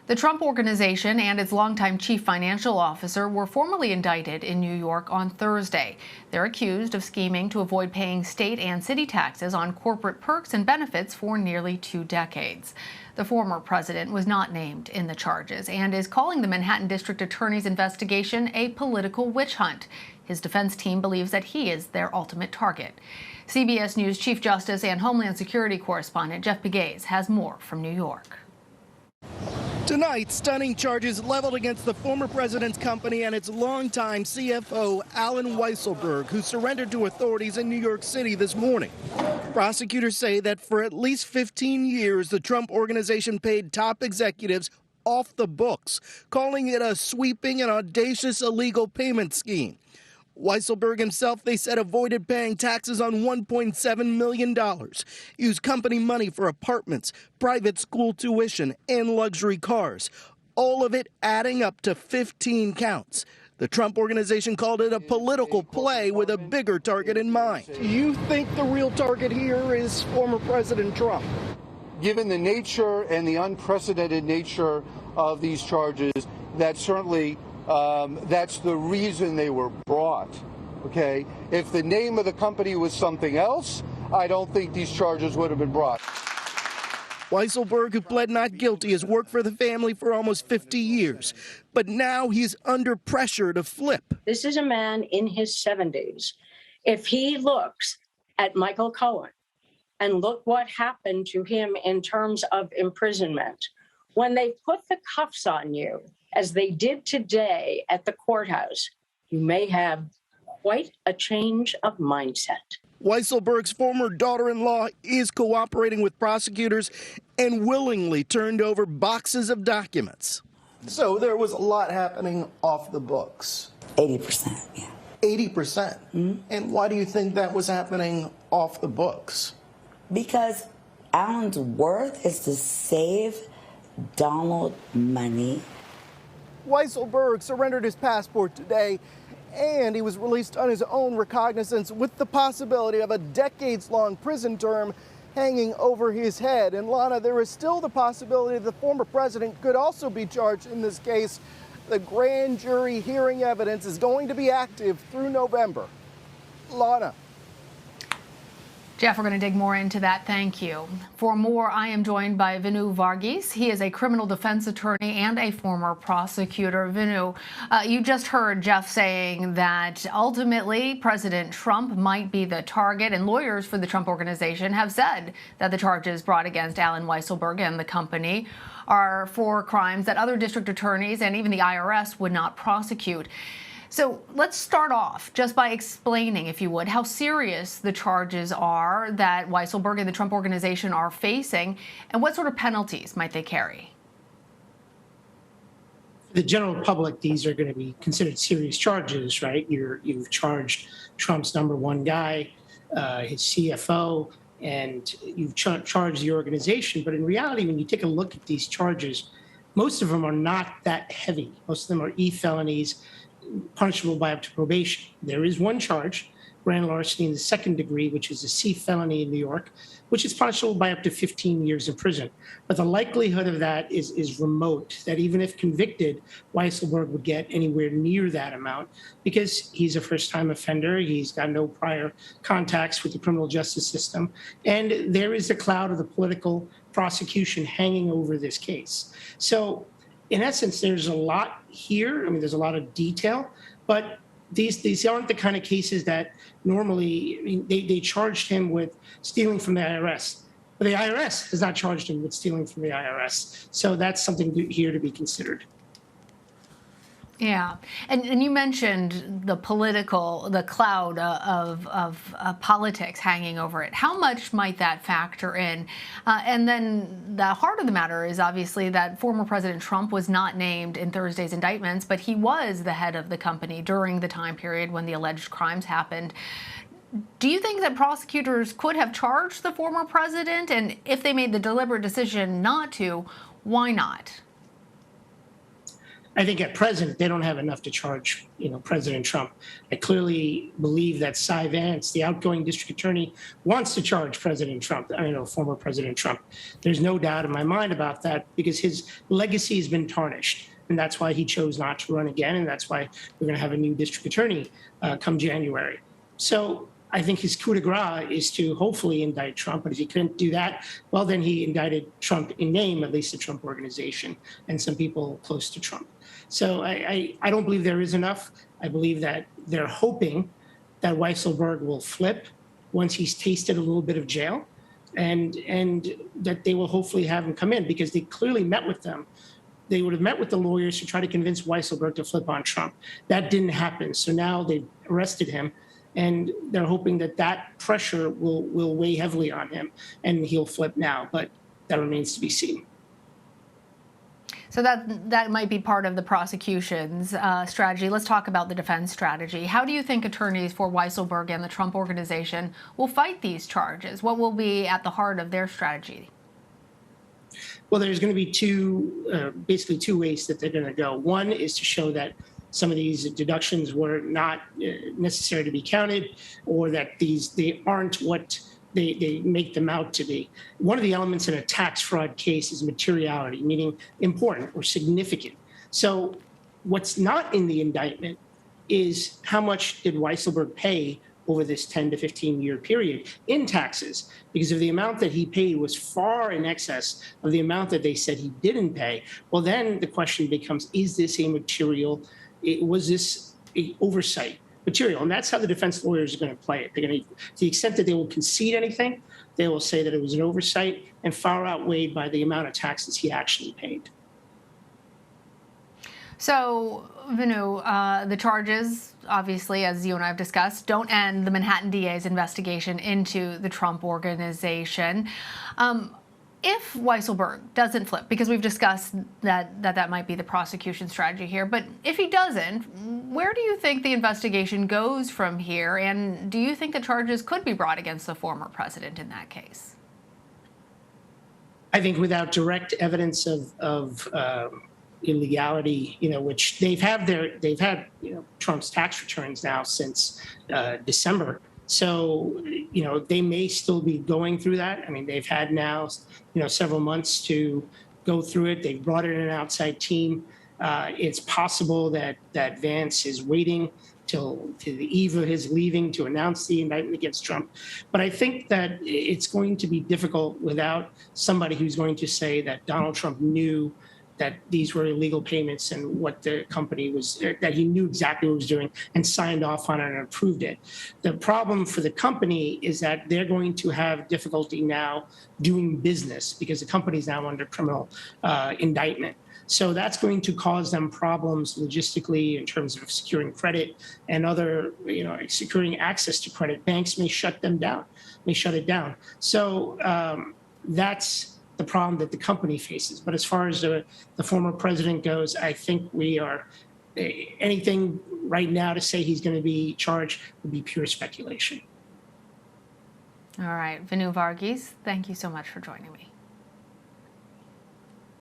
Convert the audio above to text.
The Trump Organization and its longtime chief financial officer were formally indicted in New York on Thursday. They're accused of scheming to avoid paying state and city taxes on corporate perks and benefits for nearly 2 decades. The former president was not named in the charges and is calling the Manhattan District Attorney's investigation a political witch hunt. His defense team believes that he is their ultimate target. CBS News Chief Justice and Homeland Security correspondent Jeff Pegues has more from New York. Tonight, stunning charges leveled against the former president's company and its longtime CFO, Alan Weisselberg, who surrendered to authorities in New York City this morning. Prosecutors say that for at least 15 years, the Trump Organization paid top executives off the books, calling it a sweeping and audacious illegal payment scheme. Weisselberg himself, they said, avoided paying taxes on $1.7 million, used company money for apartments, private school tuition, and luxury cars, all of it adding up to 15 counts. The Trump Organization called it a political play with a bigger target in mind. Do you think the real target here is former President Trump? Given the nature and the unprecedented nature of these charges, that certainly that's the reason they were brought, okay? If the name of the company was something else, I don't think these charges would have been brought. Weisselberg, who pled not guilty, has worked for the family for almost 50 years, but now he's under pressure to flip. This is a man in his 70s. If he looks at Michael Cohen and look what happened to him in terms of imprisonment, when they put the cuffs on you, as they did today at the courthouse, you may have quite a change of mindset. Weisselberg's former daughter-in-law is cooperating with prosecutors and willingly turned over boxes of documents. So there was a lot happening off the books. 80%, yeah. 80%? Mm-hmm. And why do you think that was happening off the books? Because Alan's worth is to save Donald money. Weisselberg surrendered his passport today, and he was released on his own recognizance with the possibility of a decades-long prison term hanging over his head. And Lana, there is still the possibility the former president could also be charged in this case. The grand jury hearing evidence is going to be active through November. Lana. Jeff, we're going to dig more into that. Thank you. For more, I am joined by Vinoo Varghese. He is a criminal defense attorney and a former prosecutor. Vinoo, you just heard Jeff saying that ultimately President Trump might be the target, and lawyers for the Trump Organization have said that the charges brought against Alan Weisselberg and the company are for crimes that other district attorneys and even the IRS would not prosecute. So let's start off just by explaining, if you would, how serious the charges are that Weisselberg and the Trump Organization are facing, and what sort of penalties might they carry? The general public, these are going to be considered serious charges, right? You've charged Trump's number one guy, his CFO, and you've charged the organization. But in reality, when you take a look at these charges, most of them are not that heavy. Most of them are felonies, punishable by up to probation. There is one charge, grand larceny in the second degree, which is a C felony in New York, which is punishable by up to 15 years in prison. But the likelihood of that is remote, that even if convicted, Weisselberg would get anywhere near that amount because he's a first-time offender. He's got no prior contacts with the criminal justice system. And there is a cloud of the political prosecution hanging over this case. So in essence, there's a lot here. I mean, there's a lot of detail, but these aren't the kind of cases that normally, I mean, they charged him with stealing from the IRS. But the IRS has not charged him with stealing from the IRS. So that's something here to be considered. Yeah, and you mentioned the cloud of politics hanging over it. How much might that factor in? And then the heart of the matter is obviously that former President Trump was not named in Thursday's indictments, but he was the head of the company during the time period when the alleged crimes happened. Do you think that prosecutors could have charged the former president? And if they made the deliberate decision not to, why not? I think at present, they don't have enough to charge, President Trump. I clearly believe that Cy Vance, the outgoing district attorney, wants to charge President Trump, former President Trump. There's no doubt in my mind about that because his legacy has been tarnished. And that's why he chose not to run again. And that's why we're going to have a new district attorney come January. So I think his coup de grace is to hopefully indict Trump. But if he couldn't do that, well, then he indicted Trump in name, at least the Trump organization, and some people close to Trump. So I don't believe there is enough. I believe that they're hoping that Weisselberg will flip once he's tasted a little bit of jail, and that they will hopefully have him come in because they clearly met with them. They would have met with the lawyers to try to convince Weisselberg to flip on Trump. That didn't happen. So now they've arrested him. And they're hoping that that pressure will weigh heavily on him and he'll flip now, but that remains to be seen. So that might be part of the prosecution's strategy. Let's talk about the defense strategy. How do you think attorneys for Weisselberg and the Trump organization will fight these charges? What will be at the heart of their strategy? Well, there's going to be basically two ways that they're going to go. One is to show that some of these deductions were not necessary to be counted, or that they aren't what they make them out to be. One of the elements in a tax fraud case is materiality, meaning important or significant. So what's not in the indictment is how much did Weisselberg pay over this 10 to 15 year period in taxes, because if the amount that he paid was far in excess of the amount that they said he didn't pay, well, then the question becomes, is this a material? Was this an oversight material? And that's how the defense lawyers are going to play it. They're going to the extent that they will concede anything, they will say that it was an oversight and far outweighed by the amount of taxes he actually paid. So, Vinoo, the charges, obviously, as you and I have discussed, don't end the Manhattan DA's investigation into the Trump organization. If Weisselberg doesn't flip, because we've discussed that might be the prosecution strategy here, but if he doesn't, where do you think the investigation goes from here? And do you think the charges could be brought against the former president in that case? I think without direct evidence of illegality, which they've had Trump's tax returns now since December. So, they may still be going through that. I mean, they've had now, several months to go through it. They've brought in an outside team. It's possible that Vance is waiting till to the eve of his leaving to announce the indictment against Trump. But I think that it's going to be difficult without somebody who's going to say that Donald Trump knew that these were illegal payments and what the company was, that he knew exactly what it was doing and signed off on it and approved it. The problem for the company is that they're going to have difficulty now doing business because the company is now under criminal indictment. So that's going to cause them problems logistically in terms of securing credit and other, securing access to credit. Banks may shut it down. So that's the problem that the company faces. But as far as the former president goes, I think anything right now to say he's going to be charged would be pure speculation. All right, Vinoo Varghese, thank you so much for joining me.